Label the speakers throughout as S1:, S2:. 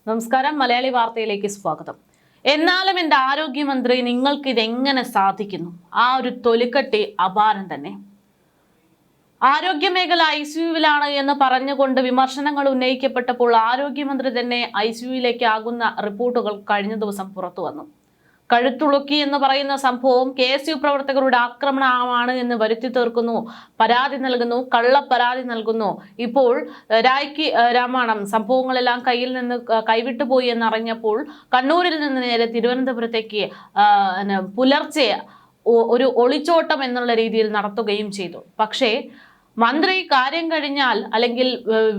S1: നമസ്കാരം. മലയാളി വാർത്തയിലേക്ക് സ്വാഗതം. എന്നാലും എൻ്റെ ആരോഗ്യമന്ത്രി നിങ്ങൾക്ക് ഇതെങ്ങനെ സാധിക്കുന്നു? ആ ഒരു തൊലിക്കട്ടി അപാരം തന്നെ. ആരോഗ്യമേഖല ICUവിലാണ് എന്ന് പറഞ്ഞുകൊണ്ട് വിമർശനങ്ങൾ ഉന്നയിക്കപ്പെട്ടപ്പോൾ ആരോഗ്യമന്ത്രി തന്നെ ICUവിലേക്ക് ആകുന്ന റിപ്പോർട്ടുകൾ കഴിഞ്ഞ ദിവസം പുറത്തു വന്നു. കഴുത്തുളുക്കി എന്ന് പറയുന്ന സംഭവം KSU പ്രവർത്തകരുടെ ആക്രമണമാണ് എന്ന് വരുത്തി തീർക്കുന്നു, പരാതി നൽകുന്നു, കള്ളപ്പരാതി നൽകുന്നു. ഇപ്പോൾ രായ്ക്ക് രാമായണം സംഭവങ്ങളെല്ലാം കയ്യിൽ നിന്ന് കൈവിട്ടുപോയി എന്നറിഞ്ഞപ്പോൾ കണ്ണൂരിൽ നിന്ന് നേരെ തിരുവനന്തപുരത്തേക്ക് പുലർച്ചെ ഒരു ഒളിച്ചോട്ടം എന്നുള്ള രീതിയിൽ നടത്തുകയും ചെയ്തു. പക്ഷേ മന്ത്രി കാര്യം കഴിഞ്ഞാൽ, അല്ലെങ്കിൽ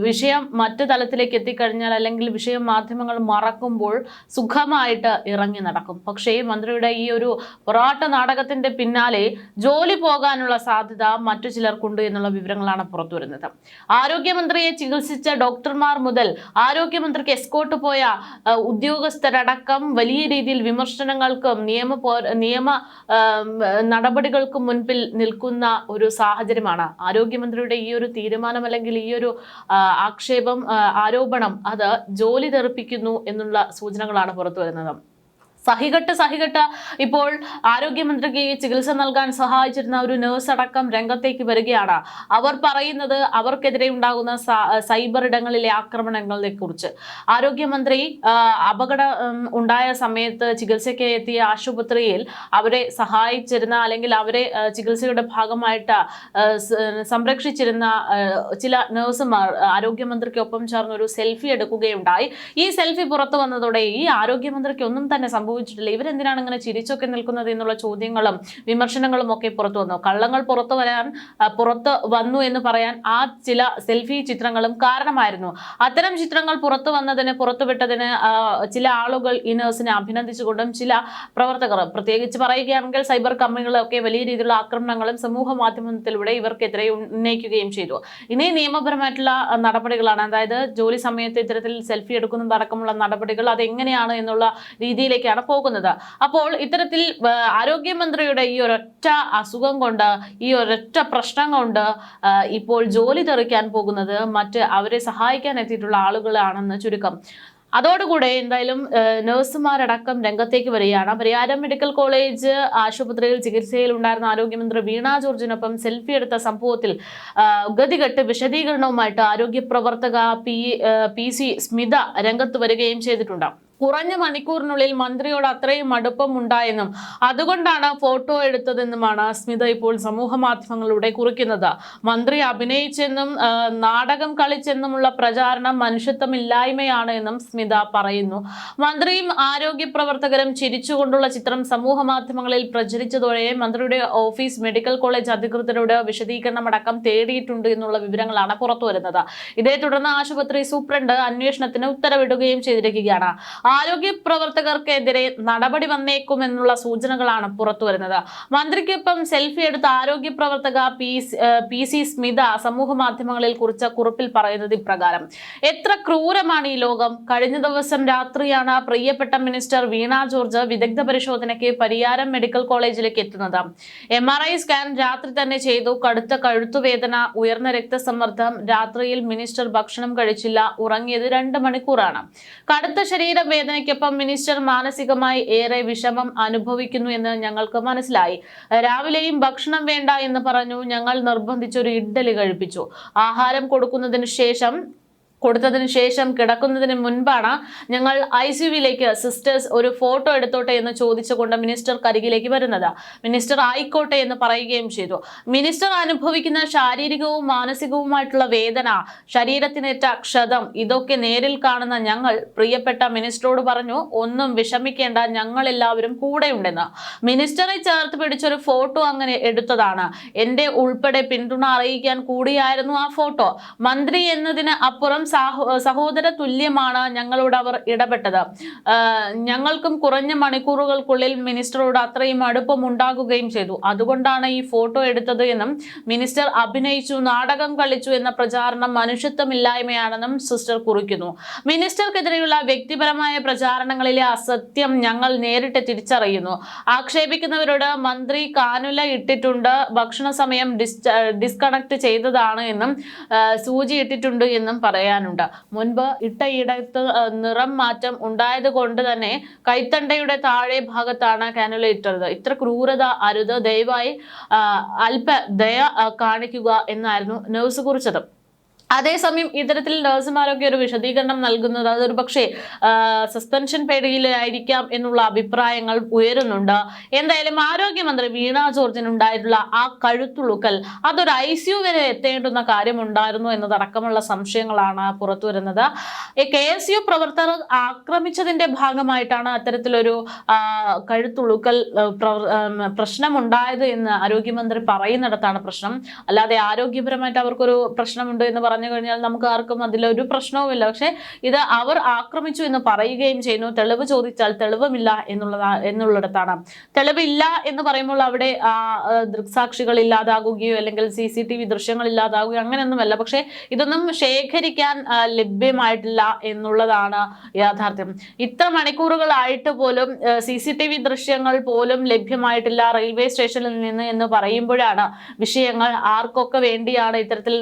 S1: വിഷയം മറ്റു തലത്തിലേക്ക് എത്തിക്കഴിഞ്ഞാൽ, അല്ലെങ്കിൽ വിഷയം മാധ്യമങ്ങൾ മറക്കുമ്പോൾ സുഖമായിട്ട് ഇറങ്ങി നടക്കും. പക്ഷേ മന്ത്രിയുടെ ഈ ഒരു പൊറാട്ട നാടകത്തിന്റെ പിന്നാലെ ജോലി പോകാനുള്ള സാധ്യത മറ്റു ചിലർക്കുണ്ട് എന്നുള്ള വിവരങ്ങളാണ് പുറത്തു വരുന്നത്. ആരോഗ്യമന്ത്രിയെ ചികിത്സിച്ച ഡോക്ടർമാർ മുതൽ ആരോഗ്യമന്ത്രിക്ക് എസ്കോർട്ട് പോയ ഉദ്യോഗസ്ഥരടക്കം വലിയ രീതിയിൽ വിമർശനങ്ങൾക്കും നിയമ നടപടികൾക്കും മുൻപിൽ നിൽക്കുന്ന ഒരു സാഹചര്യമാണ്. ആരോഗ്യമന്ത്രിയുടെ ഈ ഒരു തീരുമാനം, അല്ലെങ്കിൽ ഈ ഒരു ആരോപണം അത് ജോലി തെറിപ്പിക്കുന്നു എന്നുള്ള സൂചനകളാണ് പുറത്തു വരുന്നത്. സഹികെട്ട് ഇപ്പോൾ ആരോഗ്യമന്ത്രിക്ക് ചികിത്സ നൽകാൻ സഹായിച്ചിരുന്ന ഒരു നേഴ്സ് അടക്കം രംഗത്തേക്ക് വരികയാണ്. അവർ പറയുന്നത് അവർക്കെതിരെ ഉണ്ടാകുന്ന സൈബർ ഇടങ്ങളിലെ ആക്രമണങ്ങളെ കുറിച്ച്. ആരോഗ്യമന്ത്രി അപകടം ഉണ്ടായ സമയത്ത് ചികിത്സയ്ക്ക് എത്തിയ ആശുപത്രിയിൽ അവരെ സഹായിച്ചിരുന്ന, അല്ലെങ്കിൽ അവരെ ചികിത്സയുടെ ഭാഗമായിട്ട് സംരക്ഷിച്ചിരുന്ന ചില നേഴ്സുമാർ ആരോഗ്യമന്ത്രിക്കൊപ്പം ചേർന്ന് ഒരു സെൽഫി എടുക്കുകയുണ്ടായി. ഈ സെൽഫി പുറത്തു വന്നതോടെ ഈ ആരോഗ്യമന്ത്രിക്ക് ഒന്നും തന്നെ സംഭവിച്ചിട്ടില്ല, ഇവരെന്തിനാണ് ഇങ്ങനെ ചിരിച്ചൊക്കെ നിൽക്കുന്നത് എന്നുള്ള ചോദ്യങ്ങളും വിമർശനങ്ങളും ഒക്കെ പുറത്തു വന്നു. കള്ളങ്ങൾ പുറത്ത് വന്നു എന്ന് പറയാൻ ആ ചില സെൽഫി ചിത്രങ്ങളും കാരണമായിരുന്നു. അത്തരം ചിത്രങ്ങൾ പുറത്തുവിട്ടതിന് ചില ആളുകൾ ഈ നേഴ്സിനെ അഭിനന്ദിച്ചുകൊണ്ടും ചില പ്രവർത്തകർ, പ്രത്യേകിച്ച് പറയുകയാണെങ്കിൽ സൈബർ കമ്പനികളൊക്കെ വലിയ രീതിയിലുള്ള ആക്രമണങ്ങളും സമൂഹ മാധ്യമത്തിലൂടെ ഇവർക്കെതിരെ ഉന്നയിക്കുകയും ചെയ്തു. ഇനി നിയമപരമായിട്ടുള്ള നടപടികളാണ്, അതായത് ജോലി സമയത്ത് ഇത്തരത്തിൽ സെൽഫി എടുക്കുന്നതടക്കമുള്ള നടപടികൾ അതെങ്ങനെയാണ് എന്നുള്ള രീതിയിലേക്കാണ് പോകുന്നത്. അപ്പോൾ ഇത്തരത്തിൽ ആരോഗ്യമന്ത്രിയുടെ ഈ ഒരൊറ്റ അസുഖം കൊണ്ട്, ഈ ഒരൊറ്റ പ്രശ്നം കൊണ്ട് ഇപ്പോൾ ജോലി തെറിക്കാൻ പോകുന്നത് അവരെ സഹായിക്കാൻ എത്തിയിട്ടുള്ള ആളുകളാണെന്ന് ചുരുക്കം. അതോടുകൂടെ എന്തായാലും നഴ്സുമാരടക്കം രംഗത്തേക്ക് വരികയാണ്. പരിയാരം മെഡിക്കൽ കോളേജ് ആശുപത്രിയിൽ ചികിത്സയിൽ ഉണ്ടായിരുന്ന ആരോഗ്യമന്ത്രി വീണ ജോർജിനൊപ്പം സെൽഫി എടുത്ത സംഭവത്തിൽ ഗതികെട്ട് വിശദീകരണവുമായിട്ട് ആരോഗ്യ പ്രവർത്തക PC സ്മിത രംഗത്ത് വരികയും ചെയ്തിട്ടുണ്ട്. കുറഞ്ഞ മണിക്കൂറിനുള്ളിൽ മന്ത്രിയോട് അത്രയും അടുപ്പം ഉണ്ടായെന്നും അതുകൊണ്ടാണ് ഫോട്ടോ എടുത്തതെന്നുമാണ് സ്മിത ഇപ്പോൾ സമൂഹ മാധ്യമങ്ങളിലൂടെ കുറിക്കുന്നത്. മന്ത്രി അഭിനയിച്ചെന്നും നാടകം കളിച്ചെന്നുമുള്ള പ്രചാരണം മനുഷ്യത്വമില്ലായ്മയാണ് എന്നും സ്മിത പറയുന്നു. മന്ത്രിയും ആരോഗ്യ പ്രവർത്തകരും ചിരിച്ചുകൊണ്ടുള്ള ചിത്രം സമൂഹ മാധ്യമങ്ങളിൽ പ്രചരിച്ചതോടെ മന്ത്രിയുടെ ഓഫീസ് മെഡിക്കൽ കോളേജ് അധികൃതരോട് വിശദീകരണമടക്കം തേടിയിട്ടുണ്ട് എന്നുള്ള വിവരങ്ങളാണ് പുറത്തു വരുന്നത്. ഇതേ തുടർന്ന് ആശുപത്രി സൂപ്രണ്ട് അന്വേഷണത്തിന് ഉത്തരവിടുകയും ചെയ്തിരിക്കുകയാണ്. ആരോഗ്യ പ്രവർത്തകർക്കെതിരെ നടപടി വന്നേക്കുമെന്നുള്ള സൂചനകളാണ് പുറത്തു വരുന്നത്. മന്ത്രിക്കൊപ്പം സെൽഫി എടുത്ത ആരോഗ്യ പ്രവർത്തക PC സ്മിത സമൂഹ മാധ്യമങ്ങളിൽ കുറിച്ച കുറിപ്പിൽ പറയുന്നത് ഇപ്രകാരം: എത്ര ക്രൂരമാണ് ഈ ലോകം! കഴിഞ്ഞ ദിവസം രാത്രിയാണ് പ്രിയപ്പെട്ട മിനിസ്റ്റർ വീണ ജോർജ് വിദഗ്ധ പരിശോധനയ്ക്ക് പരിയാരം മെഡിക്കൽ കോളേജിലേക്ക് എത്തുന്നത്. MRI സ്കാൻ രാത്രി തന്നെ ചെയ്തു. കടുത്ത കഴുത്തുവേദന, ഉയർന്ന രക്തസമ്മർദ്ദം. രാത്രിയിൽ മിനിസ്റ്റർ ഭക്ഷണം കഴിച്ചില്ല, ഉറങ്ങിയത് 2 മണിക്കൂറാണ്. കടുത്ത വേദനയ്ക്കൊപ്പം മിനിസ്റ്റർ മാനസികമായി ഏറെ വിഷമം അനുഭവിക്കുന്നു എന്ന് ഞങ്ങൾക്ക് മനസ്സിലായി. രാവിലെയും ഭക്ഷണം വേണ്ട എന്ന് പറഞ്ഞു. ഞങ്ങൾ നിർബന്ധിച്ചൊരു ഇഡ്ഡലി കഴിപ്പിച്ചു. ആഹാരം കൊടുത്തതിന് ശേഷം കിടക്കുന്നതിന് മുൻപാണ് ഞങ്ങൾ ICUവിലേക്ക് സിസ്റ്റേഴ്സ് ഒരു ഫോട്ടോ എടുത്തോട്ടെ എന്ന് ചോദിച്ചുകൊണ്ട് മിനിസ്റ്റർ കരികിലേക്ക് വരുന്നത്. മിനിസ്റ്റർ ആയിക്കോട്ടെ എന്ന് പറയുകയും ചെയ്തു. മിനിസ്റ്റർ അനുഭവിക്കുന്ന ശാരീരികവും മാനസികവുമായിട്ടുള്ള വേദന, ശരീരത്തിനേറ്റ ക്ഷതം, ഇതൊക്കെ നേരിൽ കാണുന്ന ഞങ്ങൾ പ്രിയപ്പെട്ട മിനിസ്റ്ററോട് പറഞ്ഞു, ഒന്നും വിഷമിക്കേണ്ട, ഞങ്ങൾ എല്ലാവരും കൂടെയുണ്ടെന്ന്. മിനിസ്റ്ററെ ചേർത്ത് പിടിച്ചൊരു ഫോട്ടോ അങ്ങനെ എടുത്തതാണ്. എന്റെ ഉൾപ്പെടെ പിന്തുണ അറിയിക്കാൻ കൂടിയായിരുന്നു ആ ഫോട്ടോ. മന്ത്രി എന്നതിന് അപ്പുറം സഹോദര തുല്യമാണ് ഞങ്ങളോട് അവർ ഇടപെട്ടത്. ഞങ്ങൾക്കും കുറഞ്ഞ മണിക്കൂറുകൾക്കുള്ളിൽ മിനിസ്റ്ററോട് അത്രയും അടുപ്പം ഉണ്ടാകുകയും ചെയ്തു. അതുകൊണ്ടാണ് ഈ ഫോട്ടോ എടുത്തത് എന്നും മിനിസ്റ്റർ അഭിനയിച്ചു, നാടകം കളിച്ചു എന്ന പ്രചാരണം മനുഷ്യത്വമില്ലായ്മയാണെന്നും സിസ്റ്റർ കുറിക്കുന്നു. മിനിസ്റ്റർക്കെതിരെയുള്ള വ്യക്തിപരമായ പ്രചാരണങ്ങളിലെ അസത്യം ഞങ്ങൾ നേരിട്ട് തിരിച്ചറിയുന്നു. ആക്ഷേപിക്കുന്നവരോട് മന്ത്രി കാനുല ഇട്ടിട്ടുണ്ട്, ഭക്ഷണ സമയം ഡിസ്കണക്ട് ചെയ്തതാണ് എന്നും സൂചി ഇട്ടിട്ടുണ്ട് എന്നും പറയാൻ പറയാനുണ്ട്. മുൻപ് ഇട്ടയിടത്ത് നിറം മാറ്റം ഉണ്ടായത് കൊണ്ട് തന്നെ കൈത്തണ്ടയുടെ താഴെ ഭാഗത്താണ് കാനുല ഇട്ടത്. ഇത്ര ക്രൂരത അരുത്, ദയവായി അല്പ ദയ കാണിക്കുക എന്നായിരുന്നു നഴ്സ് കുറിച്ചത്. അതേസമയം ഇത്തരത്തിൽ നഴ്സുമാരൊക്കെ ഒരു വിശദീകരണം നൽകുന്നത് അതൊരു പക്ഷേ സസ്പെൻഷൻ പേടിയിലായിരിക്കാം എന്നുള്ള അഭിപ്രായങ്ങൾ ഉയരുന്നുണ്ട്. എന്തായാലും ആരോഗ്യമന്ത്രി വീണ ജോർജിനുണ്ടായിട്ടുള്ള ആ കഴുത്തുളുക്കൽ അതൊരു ICU വരെ എത്തേണ്ടുന്ന കാര്യമുണ്ടായിരുന്നു എന്നതടക്കമുള്ള സംശയങ്ങളാണ് പുറത്തു വരുന്നത്. KSU പ്രവർത്തകർ ആക്രമിച്ചതിന്റെ ഭാഗമായിട്ടാണ് അത്തരത്തിലൊരു കഴുത്തുളുക്കൽ പ്രശ്നമുണ്ടായത് എന്ന് ആരോഗ്യമന്ത്രി പറയുന്നിടത്താണ് പ്രശ്നം. അല്ലാതെ ആരോഗ്യപരമായിട്ട് അവർക്കൊരു പ്രശ്നമുണ്ട് എന്ന് പറഞ്ഞു കഴിഞ്ഞാൽ നമുക്ക് ആർക്കും അതിലൊരു പ്രശ്നവുമില്ല. പക്ഷെ ഇത് അവർ ആക്രമിച്ചു എന്ന് പറയുകയും ചെയ്യുന്നു. തെളിവ് ചോദിച്ചാൽ തെളിവുമില്ല എന്നുള്ളിടത്താണ്. തെളിവില്ല എന്ന് പറയുമ്പോൾ അവിടെ ദൃക്സാക്ഷികൾ ഇല്ലാതാകുകയോ അല്ലെങ്കിൽ CCTV ദൃശ്യങ്ങൾ ഇല്ലാതാകുകയോ അങ്ങനെയൊന്നുമല്ല. പക്ഷെ ഇതൊന്നും ശേഖരിക്കാൻ ലഭ്യമായിട്ടില്ല എന്നുള്ളതാണ് യാഥാർത്ഥ്യം. ഇത്ര മണിക്കൂറുകളായിട്ട് പോലും CCTV ദൃശ്യങ്ങൾ പോലും ലഭ്യമായിട്ടില്ല റെയിൽവേ സ്റ്റേഷനിൽ നിന്ന് എന്ന് പറയുമ്പോഴാണ് വിഷയങ്ങൾ ആർക്കൊക്കെ വേണ്ടിയാണ് ഇത്തരത്തിൽ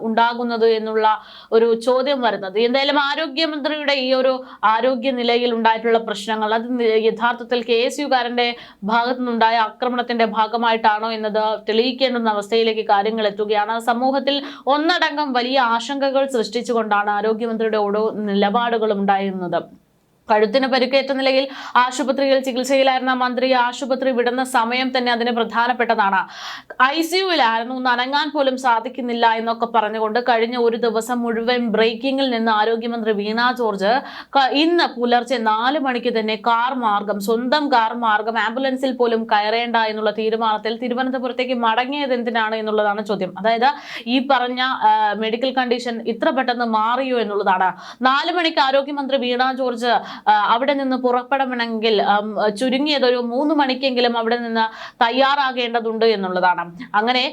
S1: ഉണ്ടാകുന്നത് എന്നുള്ള ഒരു ചോദ്യം വരുന്നത്. എന്തായാലും ആരോഗ്യമന്ത്രിയുടെ ഈ ഒരു ആരോഗ്യ നിലയിൽ ഉണ്ടായിട്ടുള്ള പ്രശ്നങ്ങൾ അത് യഥാർത്ഥത്തിൽ KSUകാരന്റെ ഭാഗത്തു നിന്നുണ്ടായ ആക്രമണത്തിന്റെ ഭാഗമായിട്ടാണോ എന്നത് തെളിയിക്കേണ്ടുന്ന അവസ്ഥയിലേക്ക് കാര്യങ്ങൾ എത്തുകയാണ്. സമൂഹത്തിൽ ഒന്നടങ്കം വലിയ ആശങ്കകൾ സൃഷ്ടിച്ചുകൊണ്ടാണ് ആരോഗ്യമന്ത്രിയുടെ ഓരോ നിലപാടുകളും ഉണ്ടായിരുന്നത്. കഴുത്തിന് പരിക്കേറ്റ നിലയിൽ ആശുപത്രിയിൽ ചികിത്സയിലായിരുന്ന മന്ത്രി ആശുപത്രി വിടുന്ന സമയം തന്നെ അതിന് പ്രധാനപ്പെട്ടതാണ്. ICUവിലായിരുന്നു, നനങ്ങാൻ പോലും സാധിക്കുന്നില്ല എന്നൊക്കെ പറഞ്ഞുകൊണ്ട് കഴിഞ്ഞ ഒരു ദിവസം മുഴുവൻ ബ്രേക്കിംഗിൽ നിന്ന് ആരോഗ്യമന്ത്രി വീണ ജോർജ് ഇന്ന് പുലർച്ചെ 4 മണിക്ക് തന്നെ സ്വന്തം കാർ മാർഗം ആംബുലൻസിൽ പോലും കയറേണ്ട എന്നുള്ള തീരുമാനത്തിൽ തിരുവനന്തപുരത്തേക്ക് മടങ്ങിയത് എന്തിനാണ് എന്നുള്ളതാണ് ചോദ്യം. അതായത് ഈ പറഞ്ഞ മെഡിക്കൽ കണ്ടീഷൻ ഇത്ര പെട്ടെന്ന് മാറിയോ എന്നുള്ളതാണ്. 4 മണിക്ക് ആരോഗ്യമന്ത്രി വീണ ജോർജ് അവിടെ നിന്ന് പുറപ്പെടണമെങ്കിൽ ചുരുങ്ങിയത് ഒരു 3 മണിക്കെങ്കിലും അവിടെ നിന്ന് തയ്യാറാകേണ്ടതുണ്ട് എന്നുള്ളതാണ്. അങ്ങനെ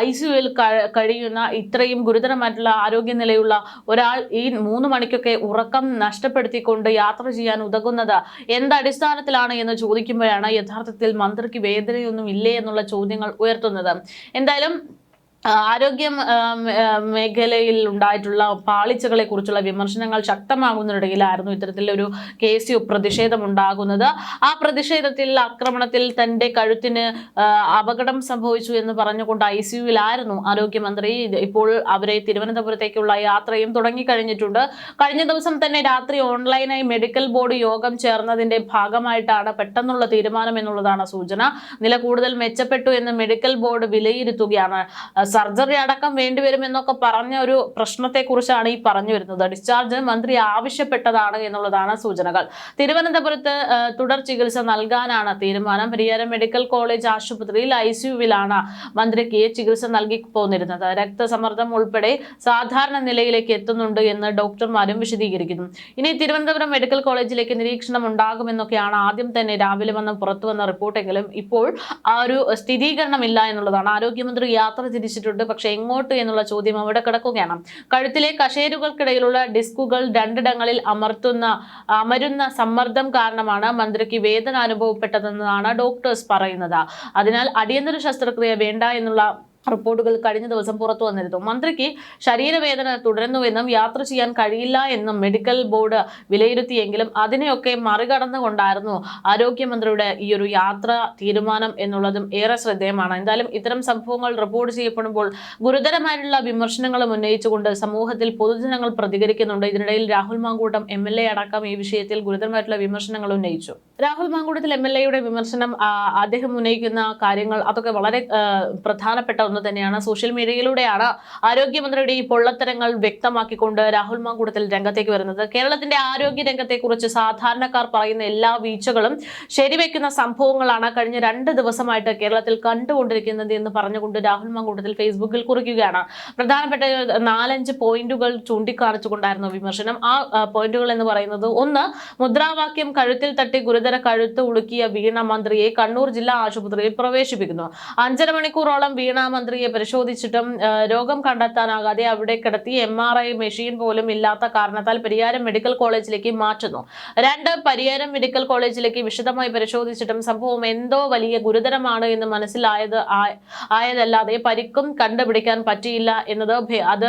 S1: ICUവിൽ കഴിയുന്ന ഇത്രയും ഗുരുതരമായിട്ടുള്ള ആരോഗ്യനിലയുള്ള ഒരാൾ ഈ 3 മണിക്കൊക്കെ ഉറക്കം നഷ്ടപ്പെടുത്തിക്കൊണ്ട് യാത്ര ചെയ്യാൻ ഉതകുന്നത് എന്തടിസ്ഥാനത്തിലാണ് എന്ന് ചോദിക്കുമ്പോഴാണ് യഥാർത്ഥത്തിൽ മന്ത്രിക്ക് വേദനയൊന്നും ഇല്ലേ എന്നുള്ള ചോദ്യങ്ങൾ ഉയർത്തുന്നത്. എന്തായാലും ആരോഗ്യ മേഖലയിൽ ഉണ്ടായിട്ടുള്ള പാളിച്ചകളെ കുറിച്ചുള്ള വിമർശനങ്ങൾ ശക്തമാകുന്നതിനിടയിലായിരുന്നു ഇത്തരത്തിലൊരു KSU പ്രതിഷേധം ഉണ്ടാകുന്നത്. ആ പ്രതിഷേധത്തിൽ ആക്രമണത്തിൽ തന്റെ കഴുത്തിന് അപകടം സംഭവിച്ചു എന്ന് പറഞ്ഞുകൊണ്ട് ICUവിലായിരുന്നു ആരോഗ്യമന്ത്രി. ഇപ്പോൾ അവരെ തിരുവനന്തപുരത്തേക്കുള്ള യാത്രയും തുടങ്ങിക്കഴിഞ്ഞിട്ടുണ്ട്. കഴിഞ്ഞ ദിവസം തന്നെ രാത്രി ഓൺലൈനായി മെഡിക്കൽ ബോർഡ് യോഗം ചേർന്നതിന്റെ ഭാഗമായിട്ടാണ് പെട്ടെന്നുള്ള തീരുമാനം എന്നുള്ളതാണ് സൂചന. നില കൂടുതൽ മെച്ചപ്പെട്ടു എന്ന് മെഡിക്കൽ ബോർഡ് വിലയിരുത്തുകയാണ്. സർജറി അടക്കം വേണ്ടിവരും എന്നൊക്കെ പറഞ്ഞ ഒരു പ്രശ്നത്തെക്കുറിച്ചാണ് ഈ പറഞ്ഞു വരുന്നത്. ഡിസ്ചാർജ് മന്ത്രി ആവശ്യപ്പെട്ടതാണ് എന്നുള്ളതാണ് സൂചനകൾ. തിരുവനന്തപുരത്ത് തുടർ ചികിത്സ നൽകാനാണ് തീരുമാനം. പരിയാരം മെഡിക്കൽ കോളേജ് ആശുപത്രിയിൽ ICUവിലാണ് മന്ത്രിക്ക് ചികിത്സ നൽകി പോന്നിരുന്നത്. രക്തസമ്മർദ്ദം ഉൾപ്പെടെ സാധാരണ നിലയിലേക്ക് എത്തുന്നുണ്ട് എന്ന് ഡോക്ടർമാരും വിശദീകരിക്കുന്നു. ഇനി തിരുവനന്തപുരം മെഡിക്കൽ കോളേജിലേക്ക് നിരീക്ഷണം ഉണ്ടാകുമെന്നൊക്കെയാണ് ആദ്യം തന്നെ രാവിലെ പുറത്തു വന്ന റിപ്പോർട്ടെങ്കിലും ഇപ്പോൾ ആ ഒരു സ്ഥിരീകരണമില്ല എന്നുള്ളതാണ്. ആരോഗ്യമന്ത്രി യാത്ര തിരിച്ചിട്ടുണ്ട്, പക്ഷെ എങ്ങോട്ട് എന്നുള്ള ചോദ്യം അവിടെ കിടക്കുകയാണ്. കഴുത്തിലെ കശേരുകൾക്കിടയിലുള്ള ഡിസ്കുകൾ 2 ഇടങ്ങളിൽ അമരുന്ന സമ്മർദ്ദം കാരണമാണ് മന്ത്രിക്ക് വേദന അനുഭവപ്പെട്ടതെന്നാണ് ഡോക്ടേഴ്സ് പറയുന്നത്. അതിനാൽ അടിയന്തര ശസ്ത്രക്രിയ വേണ്ട എന്നുള്ള റിപ്പോർട്ടുകൾ കഴിഞ്ഞ ദിവസം പുറത്തു വന്നിരുന്നു. മന്ത്രിക്ക് ശരീരവേദന തുടരുന്നുവെന്നും യാത്ര ചെയ്യാൻ കഴിയില്ല എന്നും മെഡിക്കൽ ബോർഡ് വിലയിരുത്തിയെങ്കിലും അതിനെയൊക്കെ മറികടന്നുകൊണ്ടായിരുന്നു ആരോഗ്യമന്ത്രിയുടെ ഈ ഒരു യാത്ര തീരുമാനം എന്നുള്ളതും ഏറെ ശ്രദ്ധേയമാണ്. എന്തായാലും ഇത്തരം സംഭവങ്ങൾ റിപ്പോർട്ട് ചെയ്യപ്പെടുമ്പോൾ ഗുരുതരമായിട്ടുള്ള വിമർശനങ്ങളും ഉന്നയിച്ചുകൊണ്ട് സമൂഹത്തിൽ പൊതുജനങ്ങൾ പ്രതികരിക്കുന്നുണ്ട്. ഇതിനിടയിൽ രാഹുൽ മാങ്കൂട്ടം MLA അടക്കം ഈ വിഷയത്തിൽ ഗുരുതരമായിട്ടുള്ള വിമർശനങ്ങൾ ഉന്നയിച്ചു. രാഹുൽ മാങ്കൂട്ടത്തിൽ MLAയുടെ വിമർശനം, അദ്ദേഹം ഉന്നയിക്കുന്ന കാര്യങ്ങൾ അതൊക്കെ വളരെ പ്രധാനപ്പെട്ട ഒന്ന് തന്നെയാണ്. സോഷ്യൽ മീഡിയയിലൂടെയാണ് ആരോഗ്യമന്ത്രിയുടെ ഈ പൊള്ളത്തരങ്ങൾ വ്യക്തമാക്കിക്കൊണ്ട് രാഹുൽ മാങ്കൂട്ടത്തിൽ രംഗത്തേക്ക് വരുന്നത്. കേരളത്തിന്റെ ആരോഗ്യ രംഗത്തെക്കുറിച്ച് സാധാരണക്കാർ പറയുന്ന എല്ലാ വീഴ്ചകളും ശരിവെക്കുന്ന സംഭവങ്ങളാണ് കഴിഞ്ഞ 2 ദിവസമായിട്ട് കേരളത്തിൽ കണ്ടുകൊണ്ടിരിക്കുന്നത് എന്ന് പറഞ്ഞുകൊണ്ട് രാഹുൽ മാങ്കൂട്ടത്തിൽ ഫേസ്ബുക്കിൽ കുറിക്കുകയാണ്. പ്രധാനപ്പെട്ട 4-5 പോയിന്റുകൾ ചൂണ്ടിക്കാണിച്ചുകൊണ്ടായിരുന്നു വിമർശനം. ആ പോയിന്റുകൾ എന്ന് പറയുന്നത്: 1. മുദ്രാവാക്യം കഴുത്തിൽ തട്ടി ഗുരുതര കഴുത്ത് ഉളുക്കിയ വീണ മന്ത്രിയെ കണ്ണൂർ ജില്ലാ ആശുപത്രിയിൽ പ്രവേശിപ്പിക്കുന്നു. 5.5 മണിക്കൂറോളം വീണ ആരോഗ്യമന്ത്രിയെ പരിശോധിച്ചിട്ടും രോഗം കണ്ടെത്താനാകാതെ അവിടെ കിടത്തി MRI മെഷീൻ പോലും ഇല്ലാത്ത കാരണത്താൽ പരിയാരം മെഡിക്കൽ കോളേജിലേക്ക് മാറ്റുന്നു. പരിയാരം മെഡിക്കൽ കോളേജിലേക്ക് വിശദമായി പരിശോധിച്ചിട്ടും സംഭവം എന്തോ വലിയ ഗുരുതരമാണ് എന്ന് ആയതല്ലാതെ പരിക്കും കണ്ടുപിടിക്കാൻ പറ്റിയില്ല എന്നത് അത്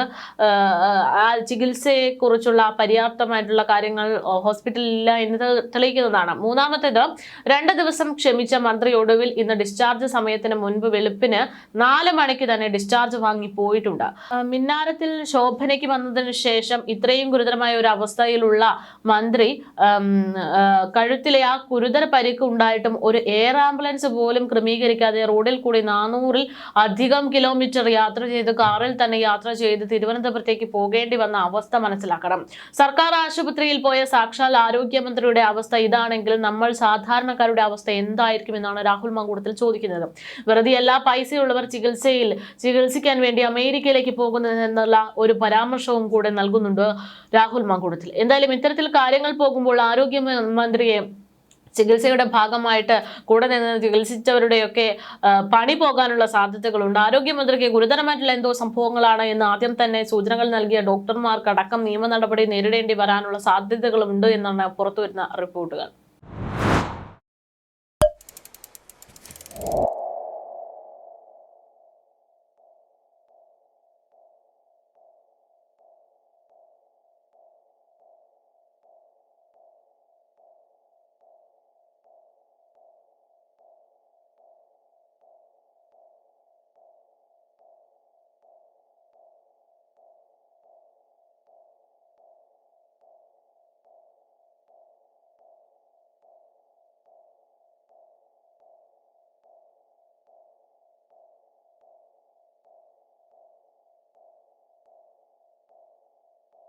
S1: ചികിത്സയെ കുറിച്ചുള്ള പര്യാപ്തമായിട്ടുള്ള കാര്യങ്ങൾ ഹോസ്പിറ്റലിലില്ല എന്ന് തെളിയിക്കുന്നതാണ്. മൂന്നാമത്തേത് 2 ദിവസം ക്ഷമിച്ച മന്ത്രി ഒടുവിൽ ഇന്ന് ഡിസ്ചാർജ് സമയത്തിന് മുൻപ് വെളുപ്പിന് 4 മണിക്ക് തന്നെ ഡിസ്ചാർജ് വാങ്ങി പോയിട്ടുണ്ട്. മിന്നാരത്തിൽ ശോഭനയ്ക്ക് വന്നതിന് ശേഷം ഇത്രയും ഗുരുതരമായ ഒരു അവസ്ഥയിലുള്ള മന്ത്രി കഴുത്തിലെ ആ ഗുരുതര പരിക്ക് ഉണ്ടായിട്ടും ഒരു എയർ ആംബുലൻസ് പോലും ക്രമീകരിക്കാതെ റോഡിൽ കൂടി 400-ൽ അധികം കിലോമീറ്റർ യാത്ര ചെയ്ത് കാറിൽ തന്നെ യാത്ര ചെയ്ത് തിരുവനന്തപുരത്തേക്ക് പോകേണ്ടി വന്ന അവസ്ഥ മനസ്സിലാക്കണം. സർക്കാർ ആശുപത്രിയിൽ പോയ സാക്ഷാൽ ആരോഗ്യമന്ത്രിയുടെ അവസ്ഥ ഇതാണെങ്കിൽ നമ്മൾ സാധാരണക്കാരുടെ അവസ്ഥ എന്തായിരിക്കും എന്നാണ് രാഹുൽ മാങ്കൂട്ടത്തിൽ ചോദിക്കുന്നത്. വെറുതെ എല്ലാ പൈസയുള്ളവർ ചികിത്സിക്കാൻ വേണ്ടി അമേരിക്കയിലേക്ക് പോകുന്നതെന്നുള്ള ഒരു പരാമർശവും കൂടെ നൽകുന്നുണ്ട് രാഹുൽ മാങ്കൂട്ടത്തിൽ. എന്തായാലും ഇത്തരത്തിൽ കാര്യങ്ങൾ പോകുമ്പോൾ ആരോഗ്യമന്ത്രിയെ ചികിത്സയുടെ ഭാഗമായിട്ട് കൂടെ നിന്ന് ചികിത്സിച്ചവരുടെയൊക്കെ പണി പോകാനുള്ള സാധ്യതകളുണ്ട്. ആരോഗ്യമന്ത്രിക്ക് ഗുരുതരമായിട്ടുള്ള എന്തോ സംഭവങ്ങളാണ് എന്ന് ആദ്യം തന്നെ സൂചനകൾ നൽകിയ ഡോക്ടർമാർക്കടക്കം നിയമ നടപടി നേരിടേണ്ടി വരാനുള്ള സാധ്യതകളുണ്ട് എന്നാണ് പുറത്തുവരുന്ന റിപ്പോർട്ടുകൾ.